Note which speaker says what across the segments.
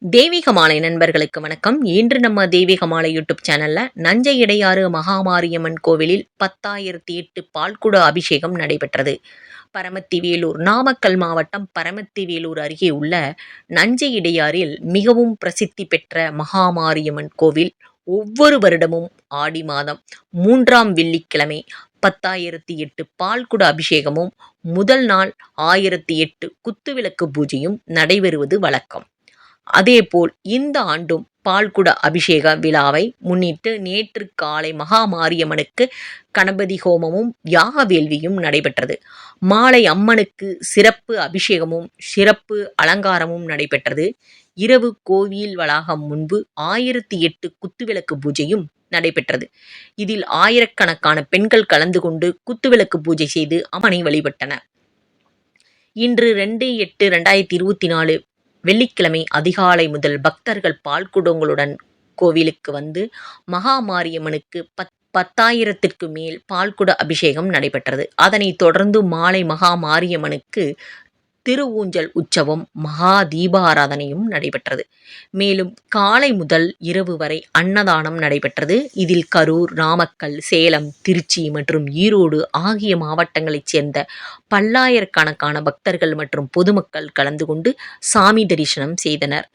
Speaker 1: தெய்வீக மாலை நண்பர்களுக்கு வணக்கம். இன்று நம்ம தெய்வீக மாலை யூடியூப் சேனல்ல நஞ்சை இடையாறு மகாமாரியம்மன் கோவிலில் 10,008 பால்குட அபிஷேகம் நடைபெற்றது. பரமத்தி வேலூர் நாமக்கல் மாவட்டம் பரமத்தி வேலூர் அருகே உள்ள நஞ்சை இடையாறில் மிகவும் பிரசித்தி பெற்ற மகாமாரியம்மன் கோவில் ஒவ்வொரு வருடமும் ஆடி மாதம் 3ஆம் வெள்ளிக்கிழமை 10,008 பால்குட அபிஷேகமும் முதல் நாள் 1008 குத்துவிளக்கு பூஜையும் நடைபெறுவது வழக்கம். அதேபோல் இந்த ஆண்டும் பால்குட அபிஷேக விழாவை முன்னிட்டு நேற்று காலை மகாமாரியம்மனுக்கு கணபதி ஹோமமும் யாக வேள்வியும் நடைபெற்றது. மாலை அம்மனுக்கு சிறப்பு அபிஷேகமும் சிறப்பு அலங்காரமும் நடைபெற்றது. இரவு கோவில் வளாகம் முன்பு 1008 குத்துவிளக்கு பூஜையும் நடைபெற்றது. இதில் ஆயிரக்கணக்கான பெண்கள் கலந்து கொண்டு குத்துவிளக்கு பூஜை செய்து அம்மனை வழிபட்டனர். இன்று 2/8/2024 வெள்ளிக்கிழமை அதிகாலை முதல் பக்தர்கள் பால்குடங்களுடன் கோவிலுக்கு வந்து மகாமாரியம்மனுக்கு 10,000க்கு மேல் பால்குட அபிஷேகம் நடைபெற்றது. அதனைத் தொடர்ந்து மாலை மகாமாரியம்மனுக்கு திருஊஞ்சல் உற்சவம் மகா தீபாராதனையும் நடைபெற்றது. மேலும் காலை முதல் இரவு வரை அன்னதானம் நடைபெற்றது. இதில் கரூர், நாமக்கல், சேலம், திருச்சி மற்றும் ஈரோடு ஆகிய மாவட்டங்களைச் சேர்ந்த பல்லாயிரக்கணக்கான பக்தர்கள் மற்றும் பொதுமக்கள் கலந்து கொண்டு சாமி தரிசனம் செய்தனர்.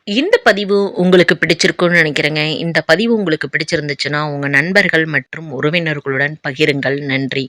Speaker 1: இந்த பதிவு உங்களுக்கு பிடிச்சிருக்கும்னு நினைக்கிறேங்க. இந்த பதிவு உங்களுக்கு பிடிச்சிருந்துச்சுன்னா உங்கள் நண்பர்கள் மற்றும் உறவினர்களுடன் பகிருங்கள். நன்றி.